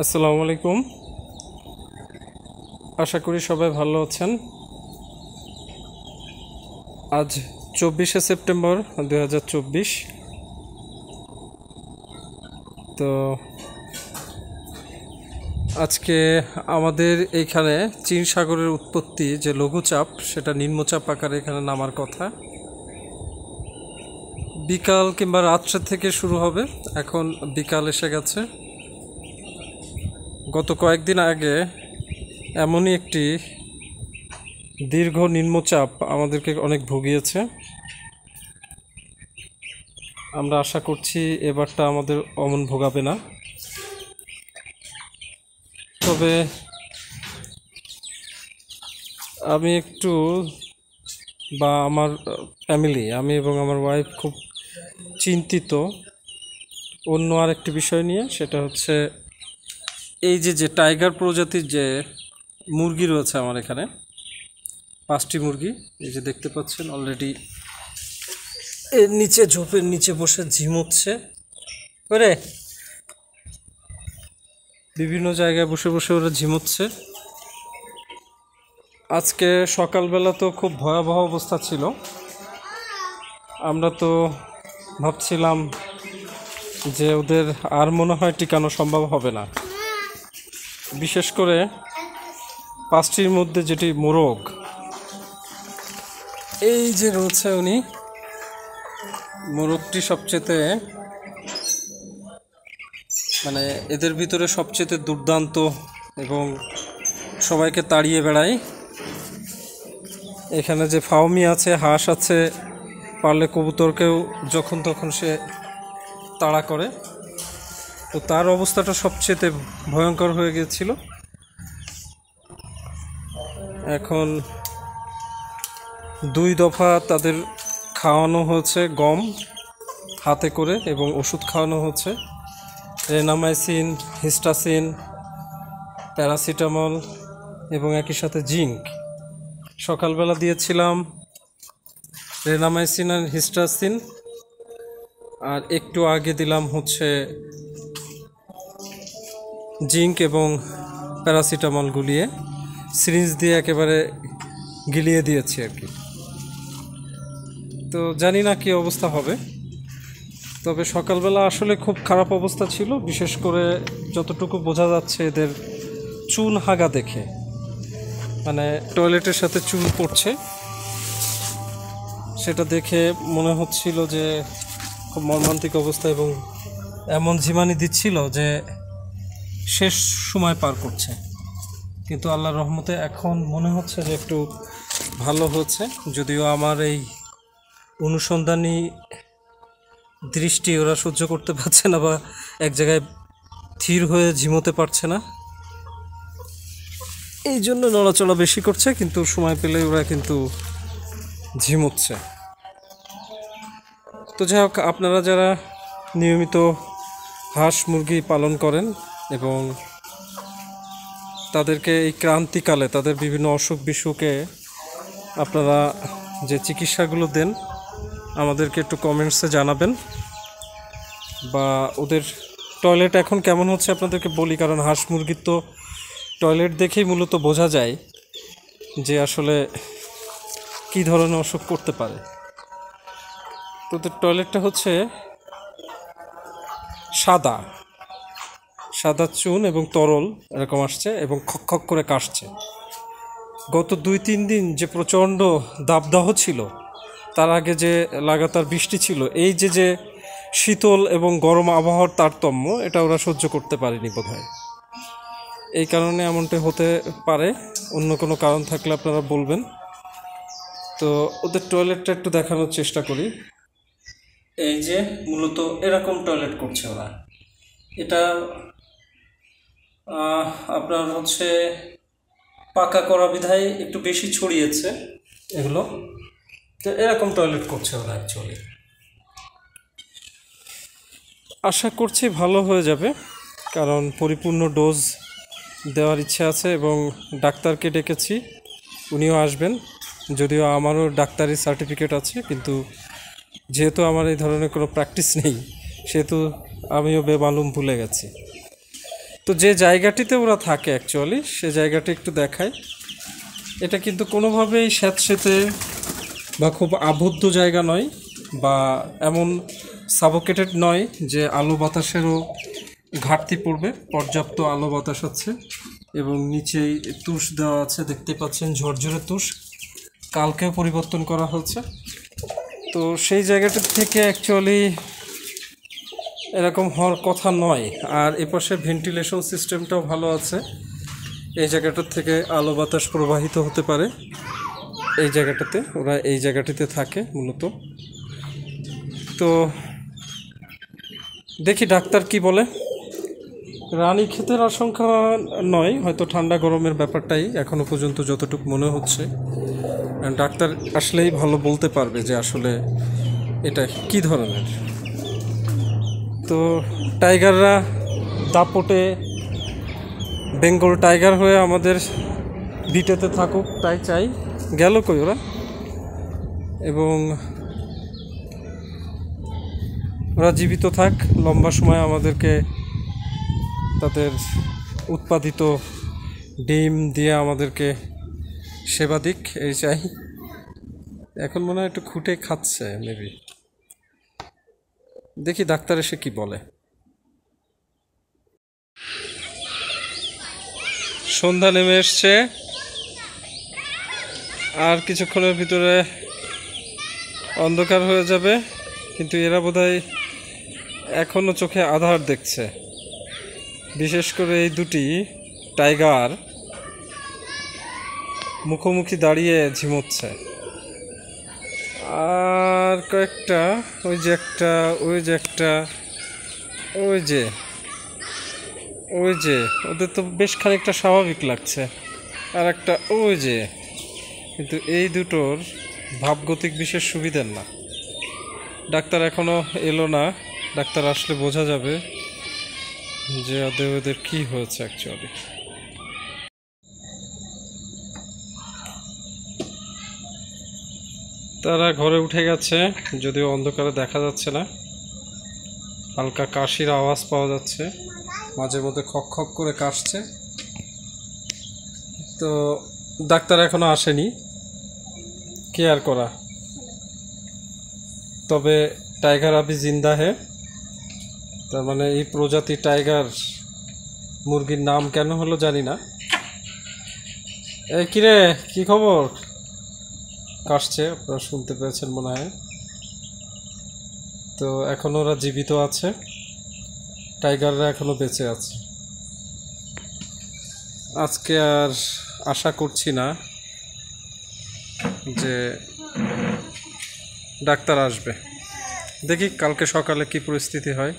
আসসালামু আলাইকুম। আশা করি সবাই ভালো আছেন। আজ 24শে সেপ্টেম্বর 2024। তো আজকে আমাদের এইখানে চীন সাগরের উৎপত্তি যে লঘুচাপ, সেটা নিম্নচাপ আকারে এখানে নামার কথা। বিকাল কিংবা রাত্রে থেকে শুরু হবে। এখন বিকাল এসে গেছে। গত কয়েকদিন আগে এমনই একটি দীর্ঘ নিম্নচাপ আমাদেরকে অনেক ভুগিয়েছে। আমরা আশা করছি এবারটা আমাদের অমন ভোগাবে না। তবে আমি একটু আমার ফ্যামিলি, আমি এবং আমার ওয়াইফ খুব চিন্তিত অন্য আরেকটি বিষয় নিয়ে। সেটা হচ্ছে এই যে টাইগার প্রজাতির যে মুরগি রয়েছে আমার এখানে, 5টি মুরগি। এই যে দেখতে পাচ্ছেন, অলরেডি এর নিচে, ঝোপের নিচে বসে ঝিমুচ্ছে করে, বিভিন্ন জায়গায় বসে বসে ওরা ঝিমুচ্ছে। আজকে সকালবেলা তো খুব ভয়াবহ অবস্থা ছিল। আমরা তো ভাবছিলাম যে ওদের আর মনে হয় টিকানো সম্ভব হবে না। বিশেষ করে 5টির মধ্যে যেটি মোরগ, এই যে রয়েছে উনি, মোরগটি সবচেয়ে এদের ভিতরে সবচেয়ে দুর্দান্ত এবং সবাইকে তাড়িয়ে বেড়ায়। এখানে যে ফাউমি আছে, হাঁস আছে, পারলে কবুতরকেও যখন তখন সে তাড়া করে। তো তার অবস্থাটা সবচেয়ে ভয়ঙ্কর হয়ে গিয়েছিল। এখন 2 দফা তাদের খাওয়ানো হয়েছে গম হাতে করে, এবং ওষুধ খাওয়ানো হচ্ছে, রেনামাইসিন, হিস্টাসিন, প্যারাসিটামল এবং একই সাথে জিঙ্ক। সকালবেলা দিয়েছিলাম রেনামাইসিন আর হিস্টাসিন, আর একটু আগে দিলাম হচ্ছে জিঙ্ক এবং প্যারাসিটামল গুলিয়ে সিরিঞ্জ দিয়ে একেবারে গিলিয়ে দিয়েছি আর কি। তো জানি না কি অবস্থা হবে। তবে সকালবেলা আসলে খুব খারাপ অবস্থা ছিল, বিশেষ করে যতটুকু বোঝা যাচ্ছে এদের চুন হাগা দেখে, টয়লেটের সাথে চুন পড়ছে, সেটা দেখে মনে হচ্ছিল যে খুব মর্মান্তিক অবস্থা, এবং এমন ঝিমানি দিচ্ছিল যে শেষ সময় পার করছে। কিন্তু আল্লাহর রহমতে এখন মনে হচ্ছে যে একটু ভালো হচ্ছে। যদিও আমার এই অনুসন্ধানী দৃষ্টি ওরা সহ্য করতে পারছে না, বা এক জায়গায় স্থির হয়ে ঝিমোতে পারছে না, এই জন্য নড়াচড়া বেশি করছে। কিন্তু সময় পেলে ওরা কিন্তু ঝিমোচ্ছে। তো যাই হোক, আপনারা যারা নিয়মিত হাঁস মুরগি পালন করেন এবং তাদেরকে এই ক্রান্তিকালে তাদের বিভিন্ন অসুখ বিসুখে আপনারা যে চিকিৎসাগুলো দেন, আমাদেরকে একটু কমেন্টসে জানাবেন। বা ওদের টয়লেট এখন কেমন হচ্ছে আপনাদেরকে বলি, কারণ হাঁস মুরগির তো টয়লেট দেখেই মূলত বোঝা যায় যে আসলে কী ধরনের অসুখ করতে পারে। তো ওদের টয়লেটটা হচ্ছে সাদা সাদা চুন এবং তরল এরকম আসছে, এবং খক খক করে কাশছে। গত 2-3 দিন যে প্রচণ্ড দাবদাহ ছিল, তার আগে যে লাগাতার বৃষ্টি ছিল, এই যে শীতল এবং গরম আবহাওয়ার তারতম্য, এটা ওরা সহ্য করতে পারেনি বোধহয়। এই কারণে এমনটা হতে পারে। অন্য কোনো কারণ থাকলে আপনারা বলবেন। তো ওদের টয়লেটটা একটু দেখানোর চেষ্টা করি। এই যে মূলত এরকম টয়লেট করছে ওরা। এটা আপনার হচ্ছে পাকা করা বিধায় একটু বেশি ছড়িয়েছে এগুলো। তো এরকম টয়লেট করছে ওরা অ্যাকচুয়ালি। আশা করছি ভালো হয়ে যাবে, কারণ পরিপূর্ণ ডোজ দেওয়ার ইচ্ছা আছে, এবং ডাক্তারকে ডেকেছি, উনিও আসবেন। যদিও আমারও ডাক্তারি সার্টিফিকেট আছে, কিন্তু যেহেতু আমার এই ধরনের কোনো প্র্যাকটিস নেই, সেহেতু আমিও বেমালুম ভুলে গেছি। তো যে জায়গাটিতে ওরা থাকে অ্যাকচুয়ালি সে জায়গাটি একটু দেখায়। এটা কিন্তু কোনোভাবেই স্যাঁতসেঁতে বা খুব আবদ্ধ জায়গা নয়, বা এমন সাবোকেটেড নয় যে আলো বাতাসেরও ঘাটতি পড়বে। পর্যাপ্ত আলো বাতাস আছে এবং নিচেই তুষ দেওয়া আছে, দেখতে পাচ্ছেন ঝরঝরে তুষ, কালকেও পরিবর্তন করা হয়েছে। তো সেই জায়গাটা থেকে অ্যাকচুয়ালি এরকম হওয়ার কথা নয়। আর এপাশে ভেন্টিলেশন সিস্টেমটাও ভালো আছে, এই জায়গাটার থেকে আলো বাতাস প্রবাহিত হতে পারে। এই জায়গাটাতে ওরা এই জায়গাটিতে থাকে মূলত। তো দেখি ডাক্তার কি বলে। রানীক্ষেতের আশঙ্কা নয়, হয়তো ঠান্ডা গরমের ব্যাপারটাই এখনো পর্যন্ত যতটুকু মনে হচ্ছে। ডাক্তার আসলেই ভালো বলতে পারবে যে আসলে এটা কি ধরনের। তো টাইগাররা দাপটে বেঙ্গল টাইগার হয়ে আমাদের ভিটেতে থাকুক, তাই চাই। গেল কই ওরা? এবং ওরা জীবিত থাক, লম্বা সময় আমাদেরকে তাদের উৎপাদিত ডিম দিয়ে আমাদেরকে সেবা দিক, এই চাই। এখন মনে হয় একটু খুঁটে খাচ্ছে মেবি। দেখি ডাক্তার এসে কি বলে। সন্ধ্যা নেমে এসছে, আর কিছুক্ষণের ভিতরে অন্ধকার হয়ে যাবে, কিন্তু এরা বোধহয় এখনো চোখে আঁধার দেখছে। বিশেষ করে এই দুটি টাইগার মুখোমুখি দাঁড়িয়ে ঝিমোচ্ছে। আর কয়েকটা, ওই যে একটা, ওই যে একটা, ওই যে ওই যে ওদের তো বেশ খানিকটা স্বাভাবিক লাগছে। আর একটা ওই যে, কিন্তু এই দুটোর ভাবগতিক বিশেষ সুবিধার না। ডাক্তার এখনো এলো না, ডাক্তার আসলে বোঝা যাবে যে ওদের কি হয়েছে অ্যাকচুয়ালি। তারা ঘরে উঠে গেছে, যদিও অন্ধকারে দেখা যাচ্ছে না। হালকা কাশির আওয়াজ পাওয়া যাচ্ছে, মাঝে মধ্যে খক খক করে কাশছে। তো ডাক্তার এখনো আসেনি, কেয়ার করা। তবে টাইগার আবি জিন্দা হে, তার মানে এই প্রজাতি টাইগার মুরগির নাম কেন হলো জানি না। এই কিরে, কি খবর? কাশছে, আপনারা শুনতে পেয়েছেন মনে হয়। তো এখনো ওরা জীবিত আছে, টাইগাররা এখনো বেঁচে আছে। আজকে আর আশা করছি না যে ডাক্তার আসবে। দেখি কালকে সকালে কি পরিস্থিতি হয়।